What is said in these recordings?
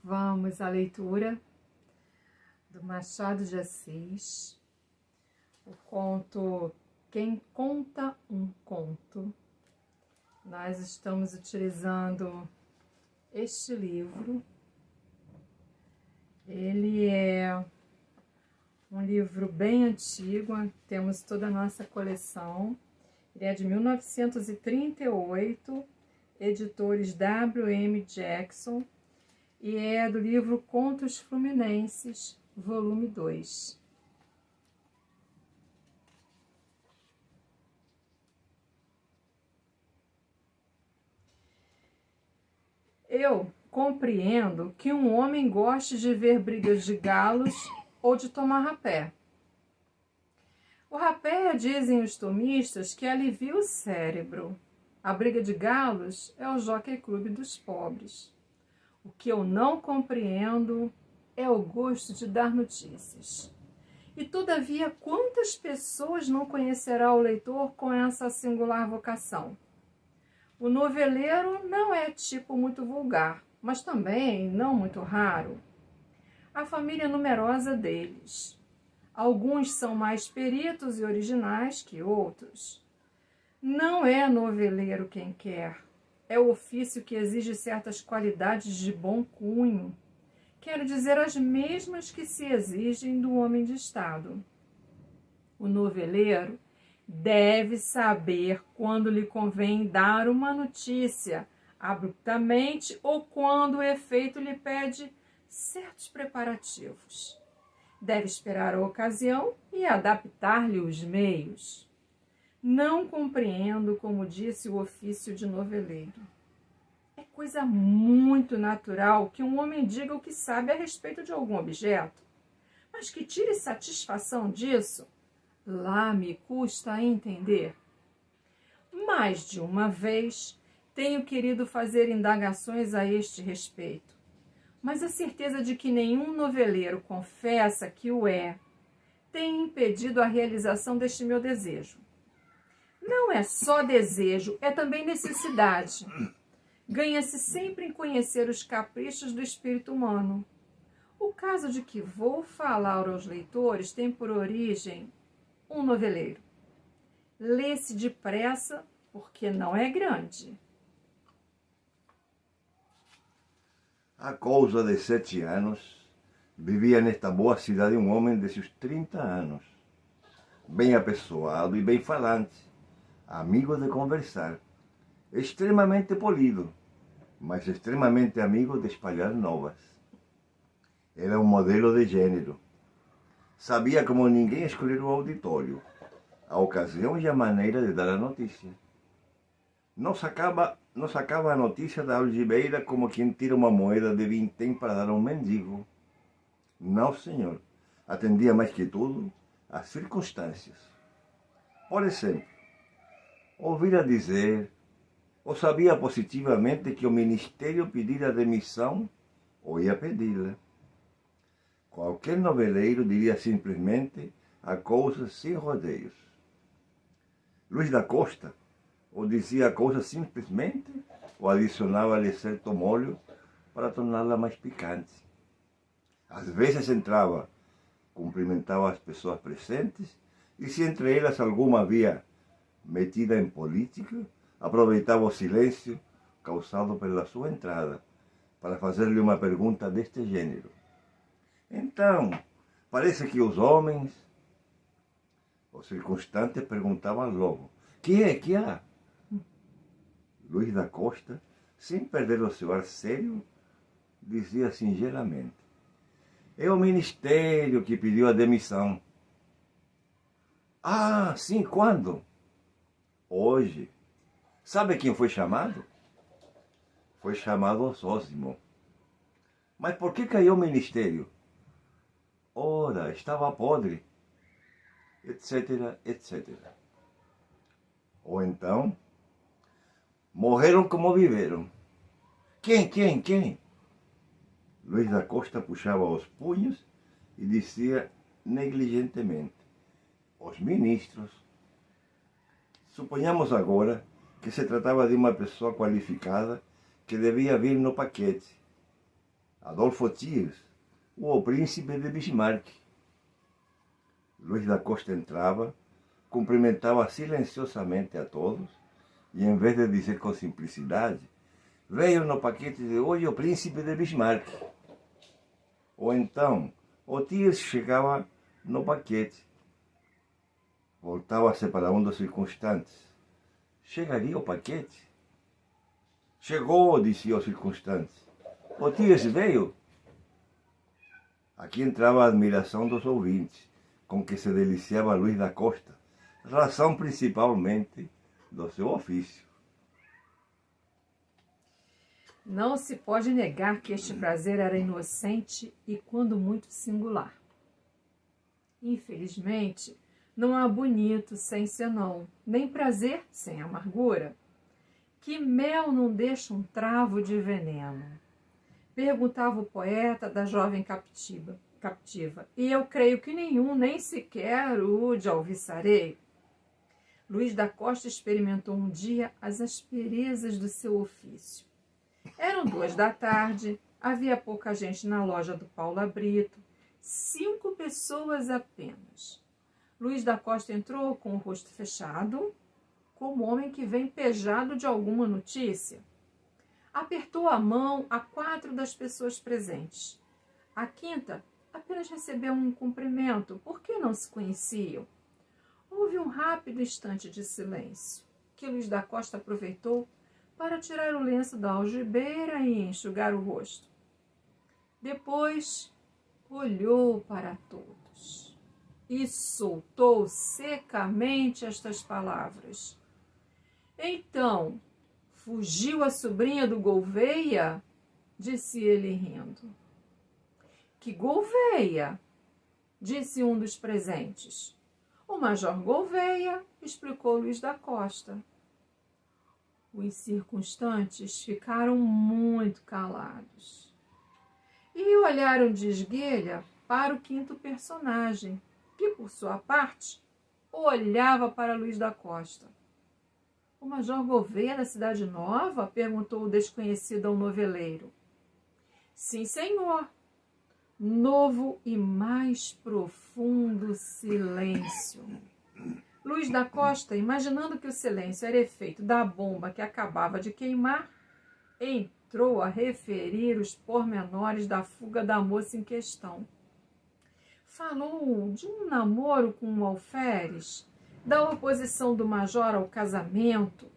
Vamos à leitura do Machado de Assis, o conto Quem Conta um Conto. Nós estamos utilizando este livro. Ele é um livro bem antigo, temos toda a nossa coleção. Ele é de 1938, editores W.M. Jackson, e é do livro Contos Fluminenses, volume 2. Eu compreendo que um homem goste de ver brigas de galos ou de tomar rapé. O rapé, dizem os tomistas, que alivia o cérebro. A briga de galos é o Jockey Club dos pobres. O que eu não compreendo é o gosto de dar notícias. E, todavia, quantas pessoas não conhecerá o leitor com essa singular vocação? O noveleiro não é tipo muito vulgar, mas também não muito raro. A família é numerosa deles. Alguns são mais peritos e originais que outros. Não é noveleiro quem quer. É o ofício que exige certas qualidades de bom cunho. Quero dizer, as mesmas que se exigem do homem de Estado. O noveleiro deve saber quando lhe convém dar uma notícia abruptamente ou quando o efeito lhe pede certos preparativos. Deve esperar a ocasião e adaptar-lhe os meios. Não compreendo, como disse, o ofício de noveleiro. É coisa muito natural que um homem diga o que sabe a respeito de algum objeto, mas que tire satisfação disso, lá me custa a entender. Mais de uma vez tenho querido fazer indagações a este respeito, mas a certeza de que nenhum noveleiro confessa que o é tem impedido a realização deste meu desejo. Não é só desejo, é também necessidade. Ganha-se sempre em conhecer os caprichos do espírito humano. O caso de que vou falar aos leitores tem por origem um noveleiro. Lê-se depressa porque não é grande. Há coisa de 7 anos, vivia nesta boa cidade um homem de seus 30 anos, bem apessoado e bem falante, amigo de conversar, extremamente polido, mas extremamente amigo de espalhar novas. Era um modelo de gênero. Sabia como ninguém escolher o auditório, a ocasião e a maneira de dar a notícia. Não sacava a notícia da algibeira como quem tira uma moeda de vintém para dar a um mendigo. Não, senhor. Atendia mais que tudo às circunstâncias. Por exemplo, ouvira dizer, ou sabia positivamente que o ministério pedira demissão ou ia pedi-la. Qualquer noveleiro diria simplesmente a coisa sem rodeios. Luís da Costa ou dizia a coisa simplesmente ou adicionava-lhe certo molho para torná-la mais picante. Às vezes entrava, cumprimentava as pessoas presentes e se entre elas alguma havia metida em política, aproveitava o silêncio causado pela sua entrada para fazer-lhe uma pergunta deste gênero. Então, parece que os homens, os circunstantes perguntavam logo, que há? Luís da Costa, sem perder o seu ar sério, dizia singelamente, é o ministério que pediu a demissão. Ah, sim, quando? Hoje. Sabe quem foi chamado? Foi chamado Osósimo. Mas por que caiu o ministério? Ora, estava podre, etc, etc. Ou então, morreram como viveram. Quem? Luís da Costa puxava os punhos e dizia negligentemente, os ministros. Suponhamos agora que se tratava de uma pessoa qualificada que devia vir no paquete. Adolfo Thiers, o príncipe de Bismarck. Luís da Costa entrava, cumprimentava silenciosamente a todos e, em vez de dizer com simplicidade, veio no paquete de hoje o príncipe de Bismarck. Ou então, o Thiers chegava no paquete. Voltava-se para um dos circunstantes. Chegaria o paquete? Chegou, dizia o circunstante. O Thiers veio? Aqui entrava a admiração dos ouvintes, com que se deliciava Luís da Costa, razão principalmente do seu ofício. Não se pode negar que este prazer era inocente e, quando muito, singular. Infelizmente, não há bonito sem senão, nem prazer sem amargura. Que mel não deixa um travo de veneno? Perguntava o poeta da jovem captiva, e eu creio que nenhum, nem sequer o de alviçareiro. Luís da Costa experimentou um dia as asperezas do seu ofício. Eram 2 da tarde, havia pouca gente na loja do Paulo Brito, 5 pessoas apenas. Luís da Costa entrou com o rosto fechado, como homem que vem pejado de alguma notícia. Apertou a mão a 4 das pessoas presentes. A 5ª apenas recebeu um cumprimento, porque não se conheciam. Houve um rápido instante de silêncio, que Luís da Costa aproveitou para tirar o lenço da algibeira e enxugar o rosto. Depois, olhou para todos e soltou secamente estas palavras. Então, fugiu a sobrinha do Gouveia? Disse ele rindo. Que Gouveia? Disse um dos presentes. O Major Gouveia, explicou Luís da Costa. Os circunstantes ficaram muito calados e olharam de esguelha para o 5º personagem, que, por sua parte, olhava para Luís da Costa. O Major Gouveia da Cidade Nova? Perguntou o desconhecido ao noveleiro. Sim, senhor. Novo e mais profundo silêncio. Luís da Costa, imaginando que o silêncio era efeito da bomba que acabava de queimar, entrou a referir os pormenores da fuga da moça em questão. Falou de um namoro com um alferes, da oposição do major ao casamento,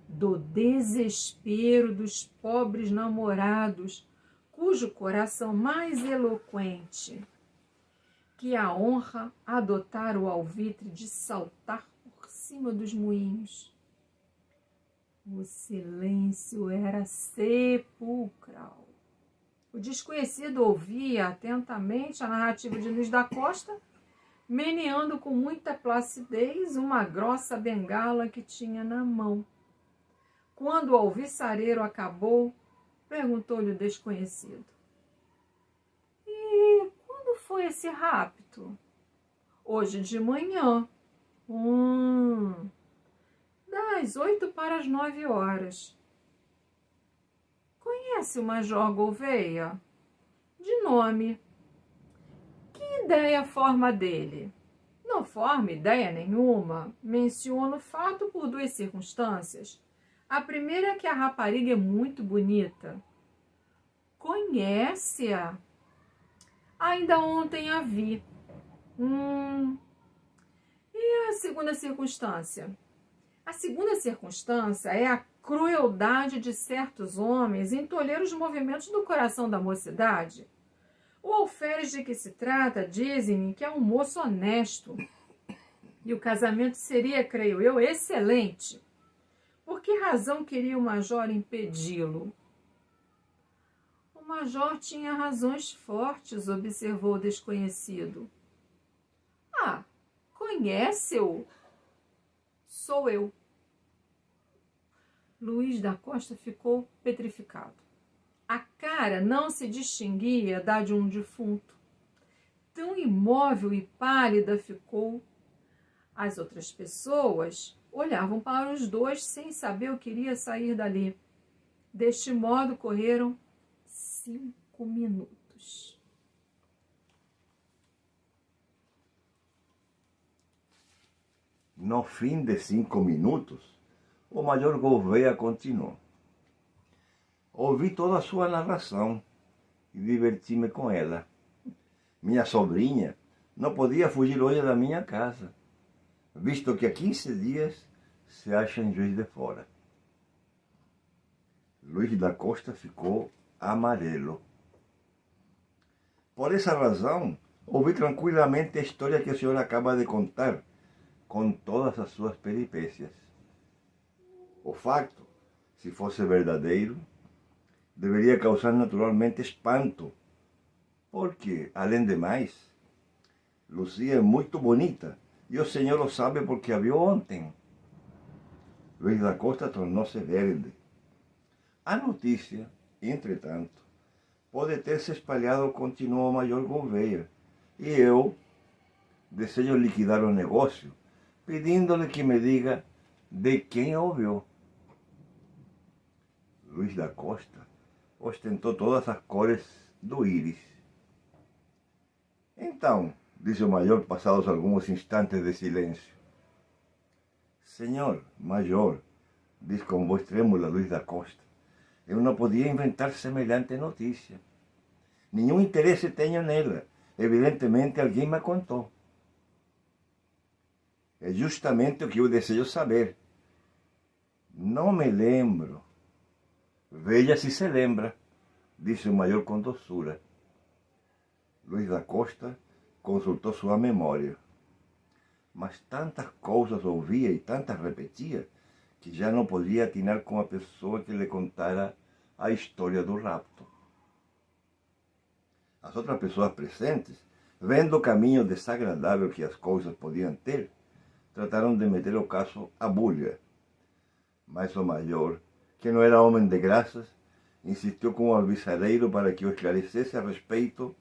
do desespero dos pobres namorados, cujo coração mais eloquente que a honra adotar o alvitre de saltar por cima dos moinhos. O silêncio era sepulcral. O desconhecido ouvia atentamente a narrativa de Luís da Costa, meneando com muita placidez uma grossa bengala que tinha na mão. Quando o alviçareiro acabou, perguntou-lhe o desconhecido. E quando foi esse rapto? Hoje de manhã. Das 8 para as 9 horas. Conhece o Major Gouveia? De nome. Que ideia forma dele? Não forma ideia nenhuma. Menciono o fato por 2 circunstâncias. A primeira é que a rapariga é muito bonita. Conhece-a? Ainda ontem a vi. E a segunda circunstância? A segunda circunstância é a crueldade de certos homens em tolher os movimentos do coração da mocidade. O alferes de que se trata dizem-me que é um moço honesto. E o casamento seria, creio eu, excelente. Por que razão queria o major impedi-lo? O major tinha razões fortes, observou o desconhecido. Ah, conhece-o? Sou eu. Luís da Costa ficou petrificado. A cara não se distinguia da de um defunto. Tão imóvel e pálida ficou. As outras pessoas olhavam para os 2 sem saber o que iria sair dali. Deste modo correram 5 5 minutos. No fim de 5 minutos, o Major Gouveia continuou. Ouvi toda a sua narração e diverti-me com ela. Minha sobrinha não podia fugir hoje da minha casa, visto que há 15 dias se acha em Juiz de Fora. Luís da Costa ficou amarelo. Por essa razão, ouvi tranquilamente a história que o senhor acaba de contar, com todas as suas peripécias. O facto, se fosse verdadeiro, deveria causar naturalmente espanto, porque, além de mais, Luzia é muito bonita, e o senhor o sabe porque a viu ontem. Luís da Costa tornou-se verde. A notícia, entretanto, pode ter se espalhado, continuou o Major Gouveia, e eu desejo liquidar o negócio, pedindo-lhe que me diga de quem ouviu. Luís da Costa ostentou todas as cores do íris. Então, disse o Major, passados alguns instantes de silêncio. Senhor Major, disse com voz trêmula Luís da Costa, eu não podia inventar semelhante notícia. Nenhum interesse tenho nela. Evidentemente alguém me contou. É justamente o que eu desejo saber. Não me lembro. Veja se se lembra, disse o Major com doçura. Luís da Costa consultou sua memória. Mas tantas coisas ouvia e tantas repetia, que já não podia atinar com a pessoa que lhe contara a história do rapto. As outras pessoas presentes, vendo o caminho desagradável que as coisas podiam ter, trataram de meter o caso à bulha. Mas o Major, que não era homem de graças, insistiu com o alviçareiro para que o esclarecesse a respeito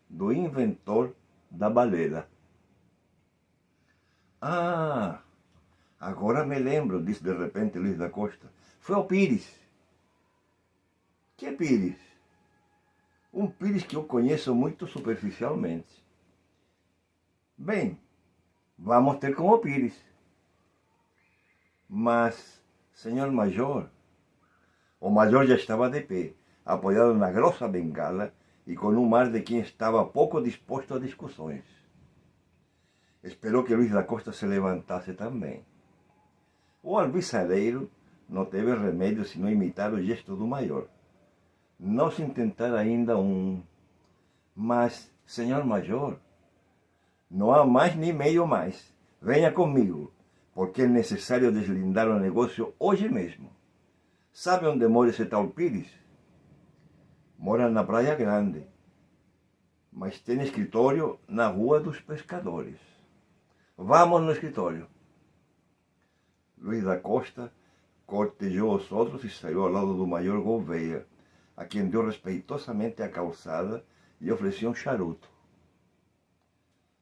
do inventor da baleira. Ah, agora me lembro, disse de repente Luís da Costa. Foi o Pires. Que Pires? Um Pires que eu conheço muito superficialmente. Bem, vamos ter com o Pires. Mas, senhor Major, o Major já estava de pé, apoiado na grossa bengala e com um ar de quem estava pouco disposto a discussões. Esperou que Luís da Costa se levantasse também. O alviçareiro não teve remédio senão imitar o gesto do Major. Não se intentar ainda mas, senhor Major, não há mais nem meio mais. Venha comigo, porque é necessário deslindar o negócio hoje mesmo. Sabe onde mora esse tal Pires? Mora na Praia Grande, mas tem escritório na Rua dos Pescadores. Vamos no escritório. Luís da Costa cortejou os outros e saiu ao lado do Major Gouveia, a quem deu respeitosamente a calçada e ofereceu um charuto.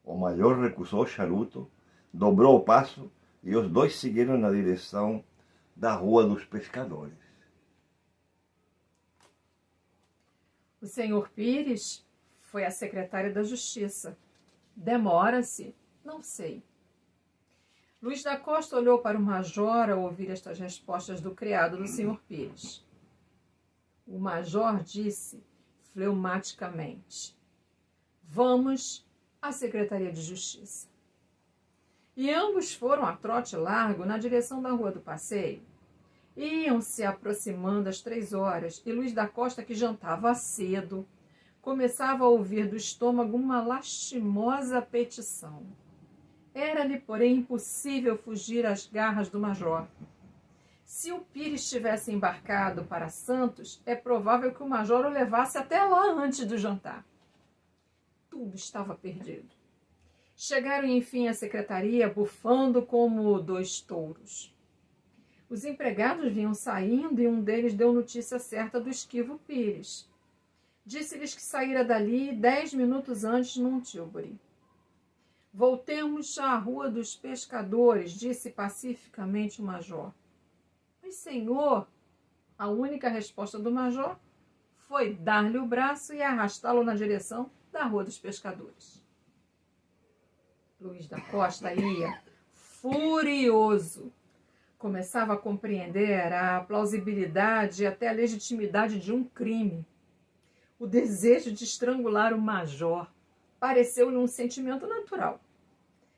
O Major recusou o charuto, dobrou o passo e os dois seguiram na direção da Rua dos Pescadores. O senhor Pires foi a secretária da Justiça. Demora-se? Não sei. Luís da Costa olhou para o Major ao ouvir estas respostas do criado do senhor Pires. O Major disse fleumaticamente: vamos à Secretaria de Justiça. E ambos foram a trote largo na direção da Rua do Passeio. Iam se aproximando às 3 horas e Luís da Costa, que jantava cedo, começava a ouvir do estômago uma lastimosa petição. Era-lhe, porém, impossível fugir às garras do Major. Se o Pires tivesse embarcado para Santos, é provável que o Major o levasse até lá antes do jantar. Tudo estava perdido. Chegaram, enfim, à secretaria, bufando como 2 touros. Os empregados vinham saindo e um deles deu notícia certa do esquivo Pires. Disse-lhes que saíra dali 10 minutos antes num tílburi. Voltemos à Rua dos Pescadores, disse pacificamente o Major. Mas, senhor, a única resposta do Major foi dar-lhe o braço e arrastá-lo na direção da Rua dos Pescadores. Luís da Costa ia furioso. Começava a compreender a plausibilidade e até a legitimidade de um crime. O desejo de estrangular o major pareceu-lhe um sentimento natural.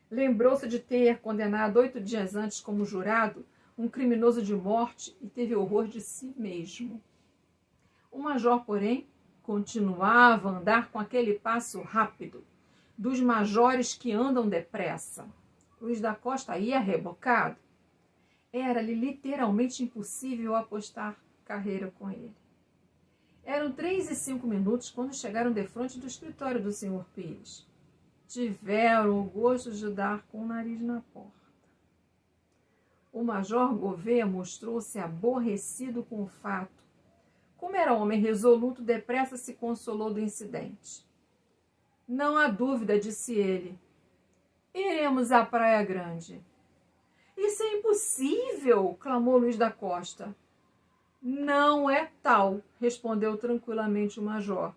Lembrou-se de ter condenado 8 dias antes como jurado um criminoso de morte e teve horror de si mesmo. O major, porém, continuava a andar com aquele passo rápido dos majores que andam depressa. Luís da Costa ia rebocado. Era-lhe literalmente impossível apostar carreira com ele. Eram 3:05 quando chegaram defronte do escritório do Sr. Pires. Tiveram o gosto de dar com o nariz na porta. O major Gouveia mostrou-se aborrecido com o fato. Como era homem resoluto, depressa se consolou do incidente. Não há dúvida, disse ele. Iremos à Praia Grande. Isso é impossível, clamou Luís da Costa. Não é tal, respondeu tranquilamente o major.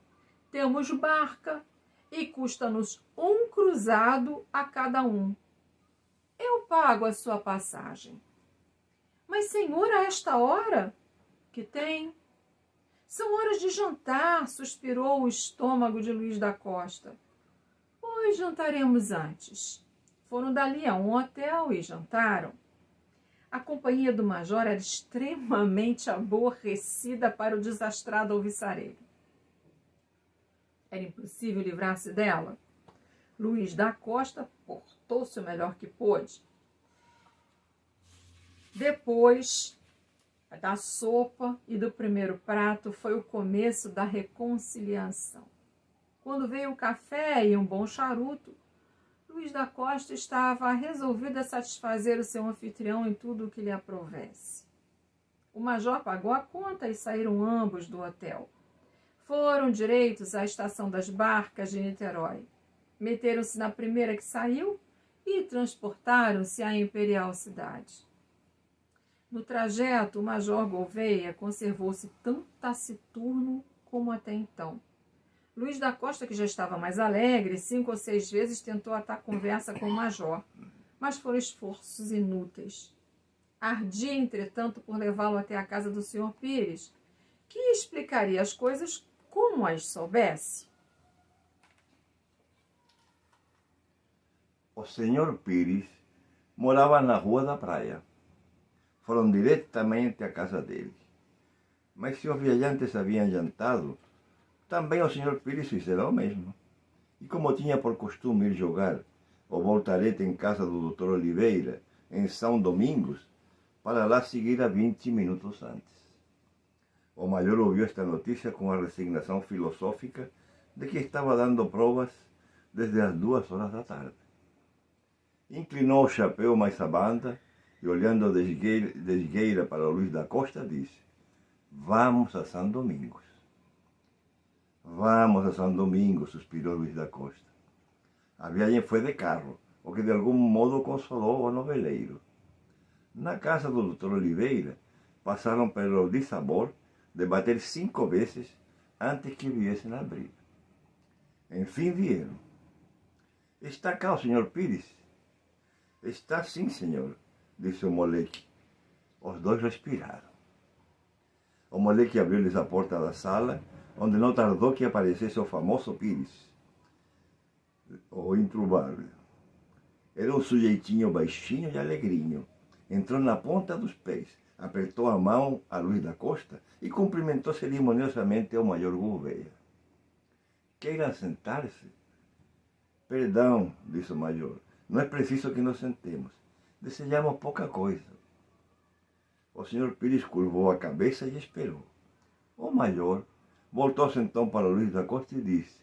Temos barca e custa-nos 1 cruzado a cada um. Eu pago a sua passagem. Mas, senhor, a esta hora? Que tem? São horas de jantar, suspirou o estômago de Luís da Costa. Pois jantaremos antes. Foram dali a um hotel e jantaram. A companhia do major era extremamente aborrecida para o desastrado alvissareiro. Era impossível livrar-se dela. Luís da Costa portou-se o melhor que pôde. Depois da sopa e do primeiro prato foi o começo da reconciliação. Quando veio o café e um bom charuto, Luís da Costa estava resolvido a satisfazer o seu anfitrião em tudo o que lhe aprovesse. O major pagou a conta e saíram ambos do hotel. Foram direitos à estação das barcas de Niterói. Meteram-se na primeira que saiu e transportaram-se à Imperial Cidade. No trajeto, o major Gouveia conservou-se tão taciturno como até então. Luís da Costa, que já estava mais alegre, 5 ou 6 vezes tentou atar conversa com o major, mas foram esforços inúteis. Ardia, entretanto, por levá-lo até a casa do Sr. Pires, que explicaria as coisas como as soubesse. O Sr. Pires morava na Rua da Praia. Foram diretamente à casa dele. Mas se os viajantes haviam jantado, também o Sr. Pires fizera o mesmo. E como tinha por costume ir jogar o voltarete em casa do Dr. Oliveira, em São Domingos, para lá seguir a 20 minutos antes. O major ouviu esta notícia com a resignação filosófica de que estava dando provas desde as 2 horas da tarde. Inclinou o chapéu mais à banda e, olhando de esgueira para Luís da Costa, disse: Vamos a São Domingos. Vamos a São Domingos, suspirou Luís da Costa. A viagem foi de carro, o que de algum modo consolou o noveleiro. Na casa do Dr. Oliveira, passaram pelo dissabor de bater 5 vezes antes que viessem abrir. Enfim vieram. Está cá o Sr. Pires? Está sim, senhor, disse o moleque. Os dois respiraram. O moleque abriu-lhes a porta da sala, onde não tardou que aparecesse o famoso Pires, o intruvável. Era um sujeitinho baixinho e alegrinho. Entrou na ponta dos pés, apertou a mão a Luís da Costa e cumprimentou cerimoniosamente ao major Gouveia. Queira sentar-se? Perdão, disse o major, não é preciso que nos sentemos. Desejamos pouca coisa. O Sr. Pires curvou a cabeça e esperou. O major voltou-se então para Luís da Costa e disse: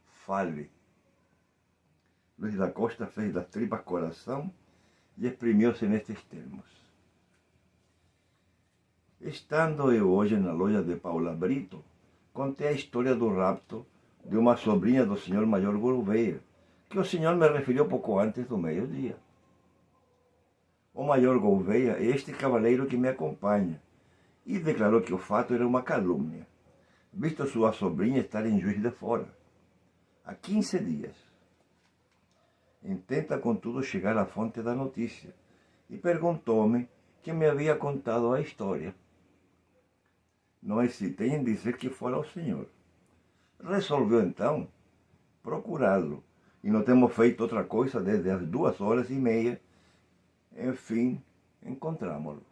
Fale. Luís da Costa fez das tripas coração e exprimiu-se nestes termos: Estando eu hoje na loja de Paula Brito, contei a história do rapto de uma sobrinha do Sr. Major Gouveia, que o senhor me referiu pouco antes do meio-dia. O Major Gouveia é este cavaleiro que me acompanha, e declarou que o fato era uma calúnia. visto sua sobrinha estar em Juiz de Fora há 15 dias. Intenta, contudo, chegar à fonte da notícia e perguntou-me quem me havia contado a história. Não hesitei em dizer que fora o senhor. Resolveu, então, procurá-lo, e não temos feito outra coisa desde as 2h30. Enfim, encontramo-lo.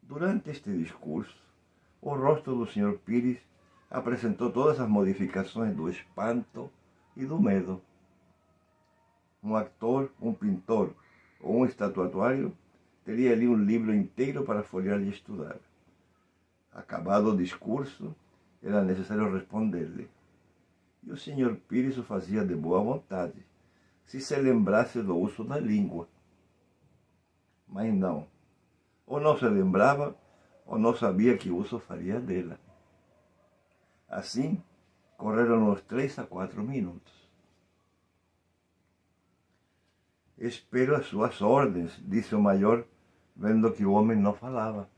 Durante este discurso, o rosto do Sr. Pires apresentou todas as modificações do espanto e do medo. Um actor, um pintor ou um estatuário teria ali um livro inteiro para folhear e estudar. Acabado o discurso, era necessário responder-lhe. E o Sr. Pires o fazia de boa vontade, se lembrasse do uso da língua. Mas não. Ou não se lembrava, ou não sabia que uso faria dela. Assim, correram uns 3 a 4 minutos. Espero as suas ordens, disse o major, vendo que o homem não falava.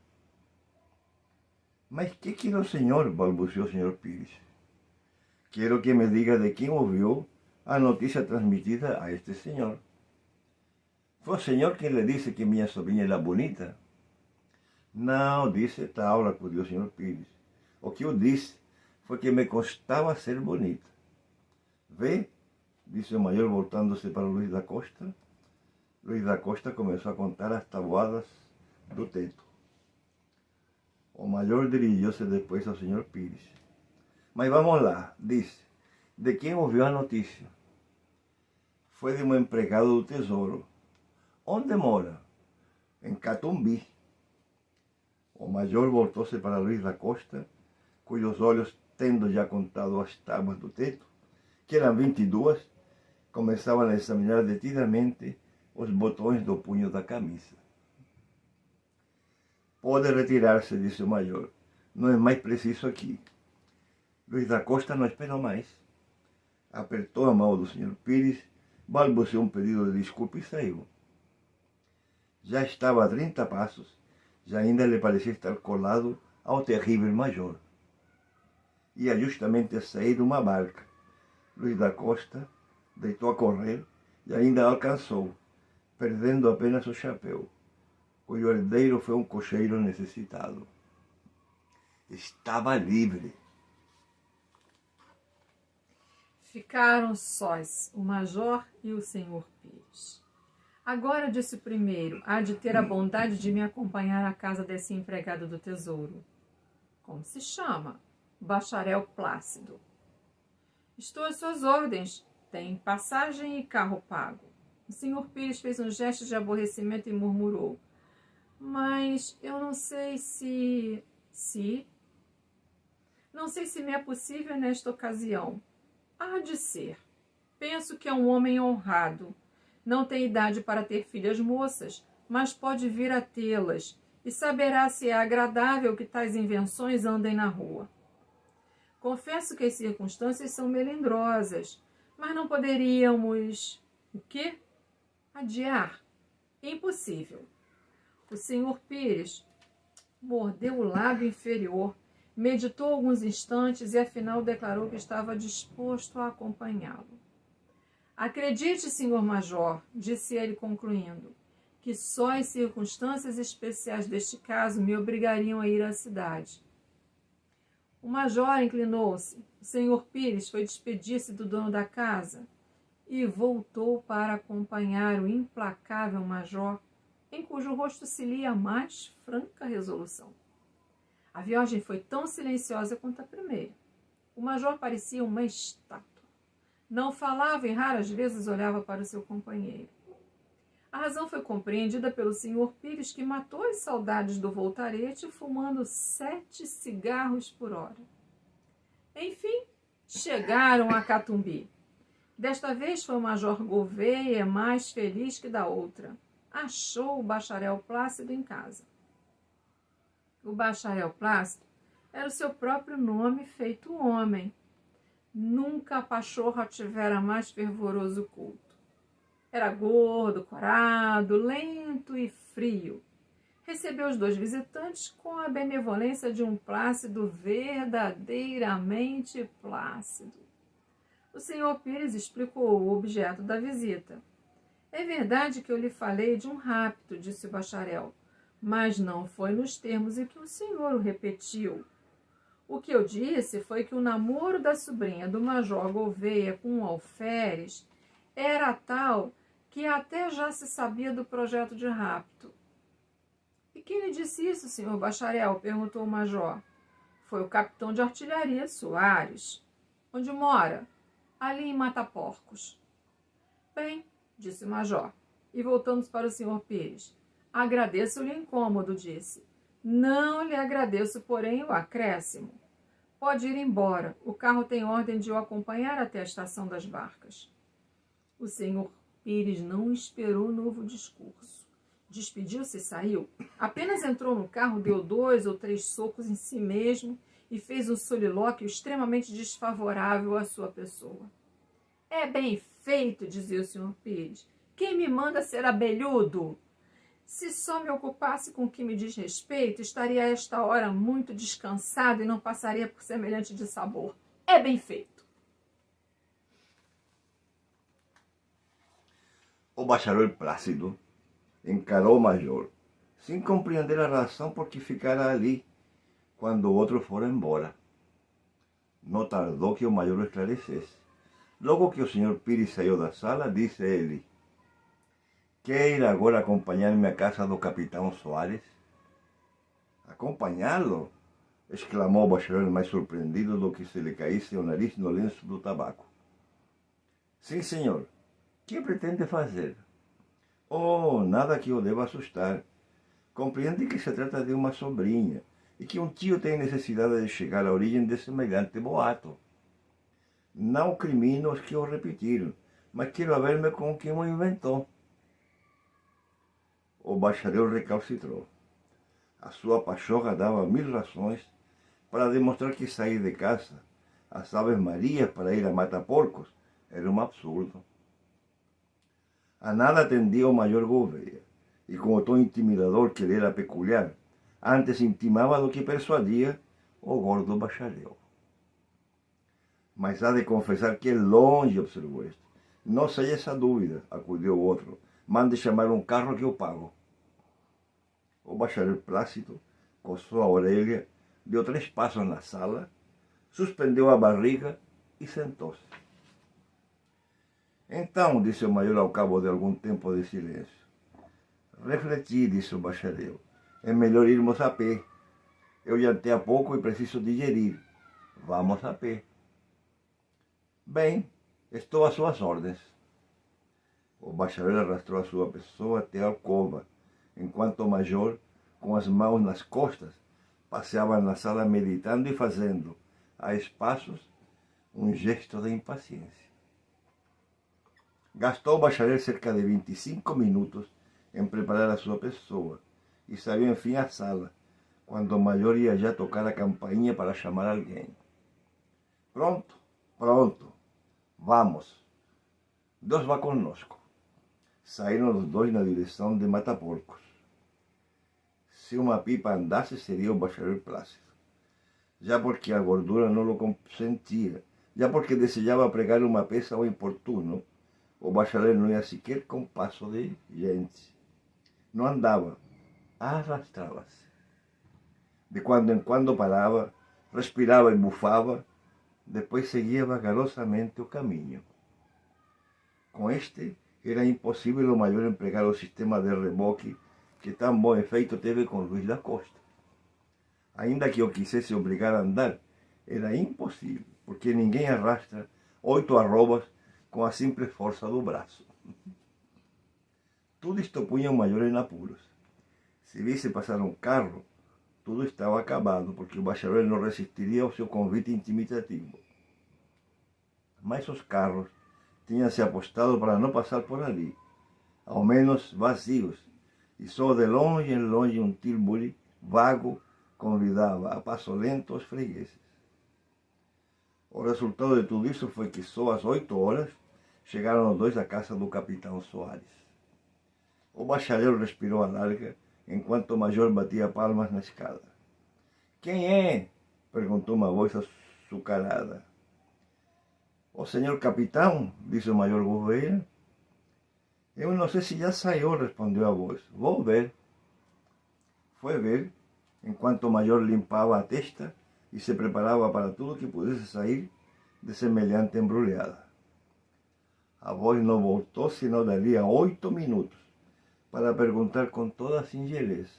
Mas que quer o senhor? Balbuciou o Sr. Pires. Quero que me diga de quem ouviu a notícia transmitida a este senhor. Foi o senhor quem lhe disse que minha sobrinha era bonita? Não, disse tal, acudiu o Sr. Pires. O que eu disse foi que me constava ser bonita. Vê, disse o major, voltando-se para Luís da Costa. Luís da Costa começou a contar as tabuadas do teto. O major dirigiu-se depois ao Sr. Pires. Mas vamos lá, disse. De quem ouviu a notícia? Foi de um empregado do Tesouro. Onde mora? Em Catumbi. O major voltou-se para Luís da Costa, cujos olhos, tendo já contado as tábuas do teto, que eram 22, começavam a examinar detidamente os botões do punho da camisa. Pode retirar-se, disse o major. Não é mais preciso aqui. Luís da Costa não esperou mais. Apertou a mão do Sr. Pires, balbuciou um pedido de desculpa e saiu. Já estava a 30 passos, já ainda lhe parecia estar colado ao terrível major. Ia justamente a sair de uma barca. Luís da Costa deitou a correr e ainda alcançou, perdendo apenas o chapéu, cujo herdeiro foi um cocheiro necessitado. Estava livre. Ficaram sós, o major e o senhor Pires. Agora, disse o primeiro, há de ter a bondade de me acompanhar à casa desse empregado do tesouro. Como se chama? Bacharel Plácido. Estou às suas ordens. Tem passagem e carro pago. O senhor Pires fez um gesto de aborrecimento e murmurou. Mas eu não sei se... Não sei se me é possível nesta ocasião. Há de ser. Penso que é um homem honrado. Não tem idade para ter filhas moças, mas pode vir a tê-las, e saberá se é agradável que tais invenções andem na rua. Confesso que as circunstâncias são melindrosas, mas não poderíamos... O quê? Adiar? Impossível. O senhor Pires mordeu o lábio inferior, meditou alguns instantes e afinal declarou que estava disposto a acompanhá-lo. Acredite, senhor major, disse ele concluindo, que só as circunstâncias especiais deste caso me obrigariam a ir à cidade. O major inclinou-se. O senhor Pires foi despedir-se do dono da casa e voltou para acompanhar o implacável major, em cujo rosto se lia a mais franca resolução. A viagem foi tão silenciosa quanto a primeira. O major parecia uma estátua. Não falava e raras vezes olhava para o seu companheiro. A razão foi compreendida pelo senhor Pires, que matou as saudades do voltarete fumando 7 cigarros por hora. Enfim, chegaram a Catumbi. Desta vez foi o major Gouveia mais feliz que da outra. Achou o bacharel Plácido em casa. O bacharel Plácido era o seu próprio nome feito homem. Nunca a pachorra tivera mais fervoroso culto. Era gordo, corado, lento e frio. recebeu os dois visitantes com a benevolência de um Plácido verdadeiramente plácido. O senhor Pires explicou o objeto da visita. É verdade que eu lhe falei de um rapto, disse o bacharel, mas não foi nos termos em que o senhor o repetiu. O que eu disse foi que o namoro da sobrinha do Major Gouveia com o alferes era tal que até já se sabia do projeto de rapto. E quem lhe disse isso, senhor bacharel? Perguntou o major. Foi o capitão de artilharia Soares. Onde mora? Ali em Mataporcos. Bem, disse o major, e voltamos para o senhor Pires. Agradeço-lhe o incômodo, disse. Não lhe agradeço, porém, o acréscimo. Pode ir embora. O carro tem ordem de o acompanhar até a estação das barcas. O senhor Pires não esperou novo discurso. Despediu-se e saiu. Apenas entrou no carro, deu 2 ou 3 socos em si mesmo e fez um solilóquio extremamente desfavorável à sua pessoa. É bem feito, dizia o senhor Pires. Quem me manda ser abelhudo? Se só me ocupasse com o que me diz respeito, estaria a esta hora muito descansado e não passaria por semelhante dissabor. É bem feito. O bacharel Plácido encarou o major, sem compreender a razão por que ficara ali, quando o outro fora embora. Não tardou que o major o esclarecesse. Logo que o senhor Pires saiu da sala, disse ele: Quer ir agora acompanhar-me à casa do capitão Soares? Acompanhá-lo? Exclamou o bacharel mais surpreendido do que se lhe caísse o nariz no lenço do tabaco. Sim, senhor. Que pretende fazer? Oh, nada que o deva assustar. Compreende que se trata de uma sobrinha e que um tio tem necessidade de chegar à origem de semelhante boato. Não crimino os que o repetiram, mas quero ver-me com quem o inventou. O bacharel recalcitrou. A sua pachorra dava 1000 razões para demonstrar que sair de casa às Aves Marias para ir a Mataporcos era um absurdo. A nada atendia o major Gouveia, e com o tom intimidador que lhe era peculiar, antes intimava do que persuadia o gordo bacharel. Mas há de confessar que é longe, observou este. Não sei essa dúvida, acudiu o outro. Mande chamar um carro que eu pago. O bacharel Plácido coçou a orelha, deu 3 passos na sala, suspendeu a barriga e sentou-se. Então, disse o major ao cabo de algum tempo de silêncio. Refleti, disse o bacharel. É melhor irmos a pé. Eu jantei há pouco e preciso digerir. Vamos a pé. Bem, estou às suas ordens. O bacharel arrastou a sua pessoa até a alcova, enquanto o major, com as mãos nas costas, passeava na sala meditando e fazendo, a espaços, um gesto de impaciência. Gastou o bacharel cerca de 25 minutos em preparar a sua pessoa e saiu enfim à sala, quando o major ia já tocar a campainha para chamar alguém. Pronto, pronto, vamos. Deus vá conosco. Saíram os dois na direção de Mataporcos. Se uma pipa andasse, seria o bacharel Plácido. Já porque a gordura não o consentia, já porque desejava pregar uma peça ao importuno, o bacharel não ia sequer com passo de gente. Não andava, arrastava-se. De quando em quando parava, respirava e bufava, depois seguia vagarosamente o caminho. Com este, era impossível o major empregar o sistema de reboque que tão bom efeito teve com Luís da Costa. Ainda que o quisesse obrigar a andar, era impossível, porque ninguém arrasta 8 arrobas com a simples força do braço. Tudo isto punha o major em apuros. Se visse passar um carro, tudo estava acabado, porque o bacharel não resistiria ao seu convite intimidativo. Mas os carros tinham se apostado para não passar por ali, ao menos vazios, e só de longe em longe um tílburi vago convidava a passo lento os fregueses. O resultado de tudo isso foi que só às 8 horas chegaram os dois à casa do capitão Soares. O bacharel respirou a larga enquanto o major batia palmas na escada. Quem é? Perguntou uma voz açucarada. O senhor capitão, disse o major Gouveia. Eu não sei se já saiu, respondeu a voz. Vou ver. Foi ver, enquanto o major limpava a testa e se preparava para tudo que pudesse sair de semelhante embrulhada. A voz não voltou senão dali a 8 minutos, para perguntar com toda a singeleza.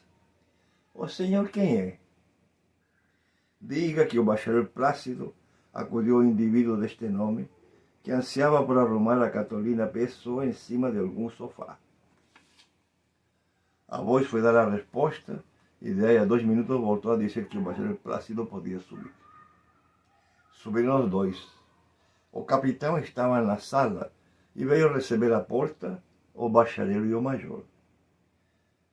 O senhor quem é? Diga que o bacharel Plácido acudiu ao indivíduo deste nome, que ansiava por arrumar a Catolina Pessoa em cima de algum sofá. A voz foi dar a resposta e daí a 2 minutos voltou a dizer que o bacharel Plácido podia subir. Subiram os dois. O capitão estava na sala e veio receber à porta o bacharel e o major.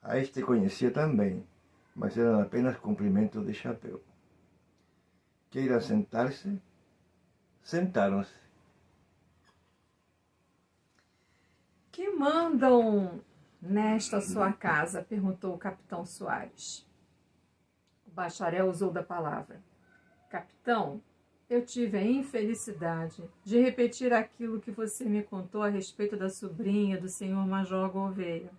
A este conhecia também, mas eram apenas cumprimentos de chapéu. Queira sentar-se? Sentaram-se. Que mandam nesta sua casa? Perguntou o capitão Soares. O bacharel usou da palavra. Capitão, eu tive a infelicidade de repetir aquilo que você me contou a respeito da sobrinha do senhor Major Gouveia.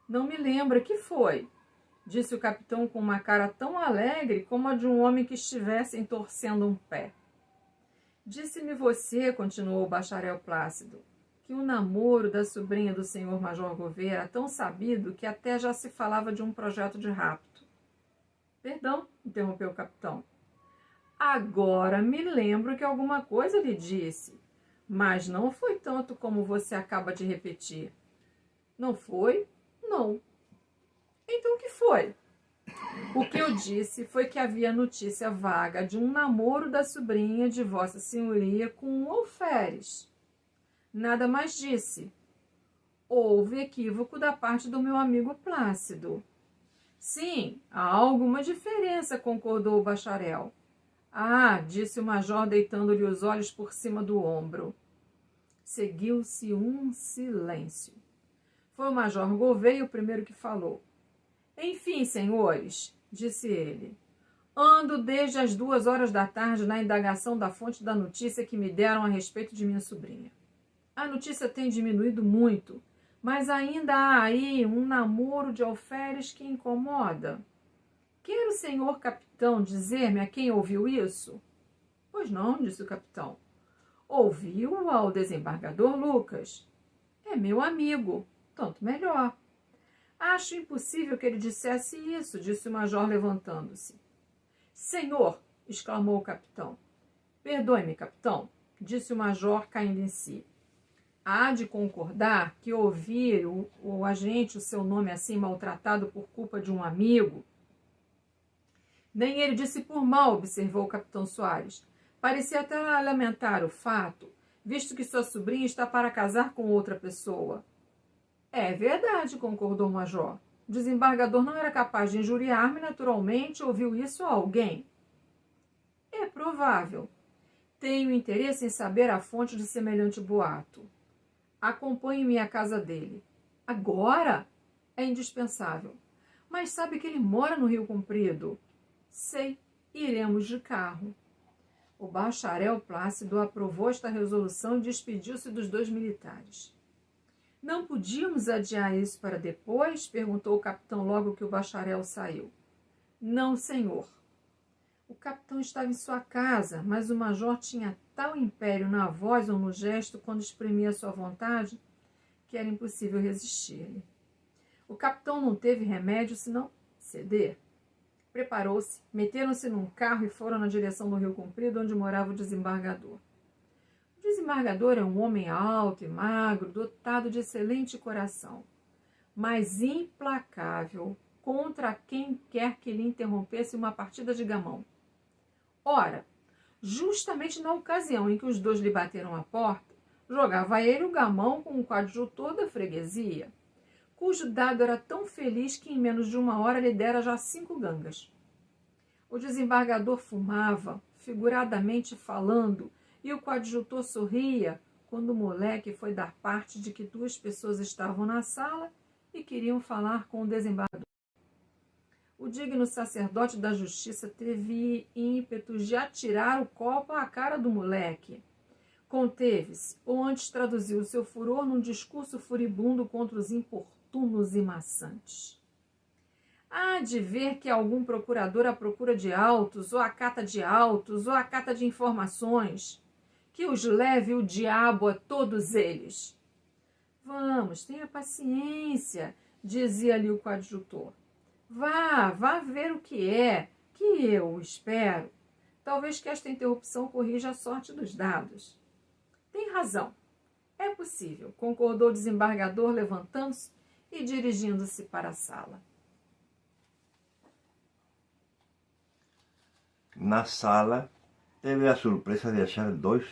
Não me lembra que foi, disse o capitão com uma cara tão alegre como a de um homem que estivesse entorcendo um pé. Disse-me você, continuou o bacharel Plácido, que o namoro da sobrinha do senhor Major Gouveia era tão sabido que até já se falava de um projeto de rapto. Perdão, interrompeu o capitão. Agora me lembro que alguma coisa lhe disse, mas não foi tanto como você acaba de repetir. Não foi? Não. Então o que foi? O que eu disse foi que havia notícia vaga de um namoro da sobrinha de Vossa Senhoria com um alferes. Nada mais disse. Houve equívoco da parte do meu amigo Plácido. Sim, há alguma diferença, concordou o bacharel. Ah, disse o major, deitando-lhe os olhos por cima do ombro. Seguiu-se um silêncio. Foi o major Gouveia o primeiro que falou. Enfim, senhores, disse ele, ando desde as 2 horas da tarde na indagação da fonte da notícia que me deram a respeito de minha sobrinha. A notícia tem diminuído muito, mas ainda há aí um namoro de alferes que incomoda. Quer o senhor capitão dizer-me a quem ouviu isso? Pois não, disse o capitão. Ouviu ao desembargador Lucas. É meu amigo, tanto melhor. Acho impossível que ele dissesse isso, disse o major levantando-se. Senhor, exclamou o capitão. Perdoe-me, capitão, disse o major caindo em si. Há de concordar que ouvir o agente o seu nome assim maltratado por culpa de um amigo. Nem ele disse por mal, observou o capitão Soares. Parecia até lamentar o fato, visto que sua sobrinha está para casar com outra pessoa. É verdade, concordou o major. O desembargador não era capaz de injuriar-me, naturalmente ouviu isso a alguém. É provável. Tenho interesse em saber a fonte de semelhante boato. Acompanhe-me à casa dele. Agora? É indispensável. Mas sabe que ele mora no Rio Comprido? Sei, iremos de carro. O bacharel Plácido aprovou esta resolução e despediu-se dos 2 militares. Não podíamos adiar isso para depois? Perguntou o capitão logo que o bacharel saiu. Não, senhor. O capitão estava em sua casa, mas o major tinha tal império na voz ou no gesto quando exprimia sua vontade que era impossível resistir-lhe. O capitão não teve remédio senão ceder. Preparou-se, meteram-se num carro e foram na direção do Rio Comprido, onde morava o desembargador. O desembargador é um homem alto e magro, dotado de excelente coração, mas implacável contra quem quer que lhe interrompesse uma partida de gamão. Ora, justamente na ocasião em que os 2 lhe bateram à porta, jogava ele o gamão com o coadjutor da freguesia, cujo dado era tão feliz que em menos de 1 hora lhe dera já 5 gangas. O desembargador fumava, figuradamente falando, e o coadjutor sorria quando o moleque foi dar parte de que 2 pessoas estavam na sala e queriam falar com o desembargador. O digno sacerdote da justiça teve ímpetos de atirar o copo à cara do moleque. Conteve-se, ou antes traduziu seu furor num discurso furibundo contra os importunos e maçantes. Há de ver que algum procurador à procura de autos, ou à cata de autos, ou à cata de informações, que os leve o diabo a todos eles. Vamos, tenha paciência, dizia-lhe o coadjutor. Vá ver o que é, que eu espero. Talvez que esta interrupção corrija a sorte dos dados. Tem razão. É possível, concordou o desembargador, levantando-se e dirigindo-se para a sala. Na sala, teve a surpresa de achar dois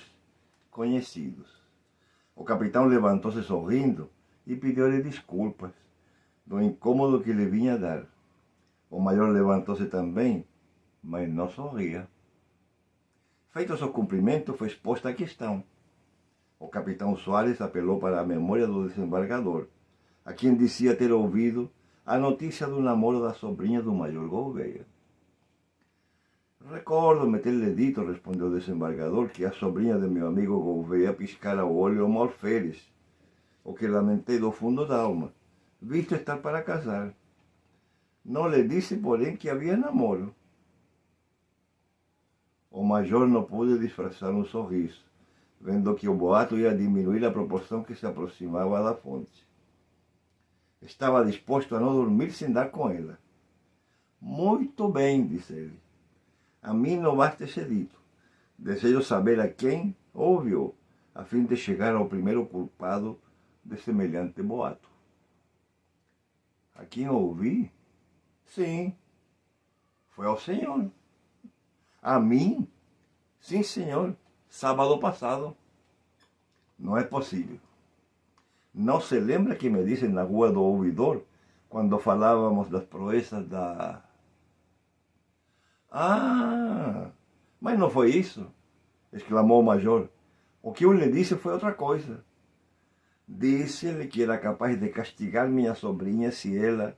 conhecidos. O capitão levantou-se sorrindo e pediu-lhe desculpas do incômodo que lhe vinha dar. O major levantou-se também, mas não sorria. Feitos os cumprimentos, foi exposta a questão. O capitão Soares apelou para a memória do desembargador, a quem dizia ter ouvido a notícia do namoro da sobrinha do major Gouveia. Recordo-me ter-lhe dito, respondeu o desembargador, que a sobrinha de meu amigo Gouveia piscara o olho ao alferes, o que lamentei do fundo da alma, visto estar para casar. Não lhe disse, porém, que havia namoro. O major não pôde disfarçar um sorriso, vendo que o boato ia diminuir à proporção que se aproximava da fonte. Estava disposto a não dormir sem dar com ela. Muito bem, disse ele. A mim não basta ser dito. Desejo saber a quem ouviu, a fim de chegar ao primeiro culpado de semelhante boato. A quem ouvi? Sim, foi ao senhor. A mim? Sim, senhor, sábado passado. Não é possível. Não se lembra que me disse na rua do ouvidor, quando falávamos das proezas da... Ah, mas não foi isso, exclamou o major. O que eu lhe disse foi outra coisa. Disse-lhe que era capaz de castigar minha sobrinha se ela,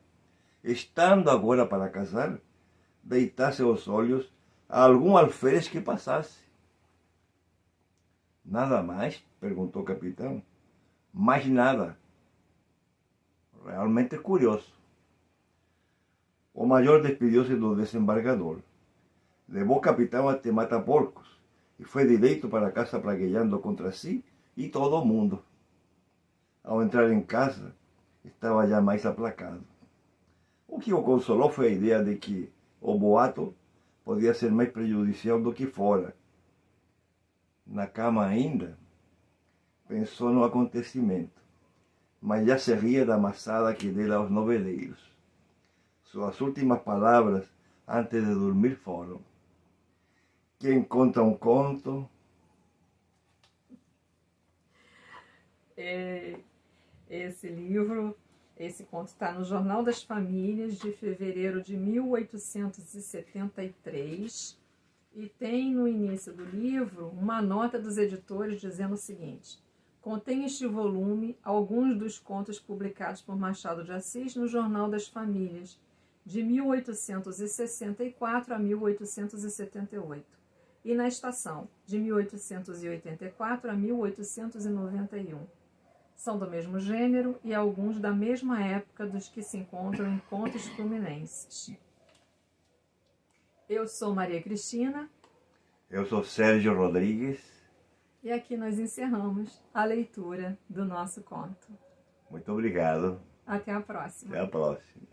estando agora para casar, deitasse os olhos a algum alferes que passasse. Nada mais? Perguntou o capitão. Mais nada. Realmente curioso. O major despediu-se do desembargador. Levou o capitão até Mata-Porcos e foi direito para casa praguejando contra si e todo o mundo. Ao entrar em casa, estava já mais aplacado. O que o consolou foi a ideia de que o boato podia ser mais prejudicial do que fora. Na cama ainda, pensou no acontecimento, mas já se ria da maçada que dera aos noveleiros. Suas últimas palavras antes de dormir foram: quem conta um conto... Esse conto está no Jornal das Famílias, de fevereiro de 1873, e tem no início do livro uma nota dos editores dizendo o seguinte: contém este volume alguns dos contos publicados por Machado de Assis no Jornal das Famílias, de 1864 a 1878, e na Estação, de 1884 a 1891. São do mesmo gênero e alguns da mesma época dos que se encontram em contos fluminenses. Eu sou Maria Cristina. Eu sou Sérgio Rodrigues. E aqui nós encerramos a leitura do nosso conto. Muito obrigado. Até a próxima. Até a próxima.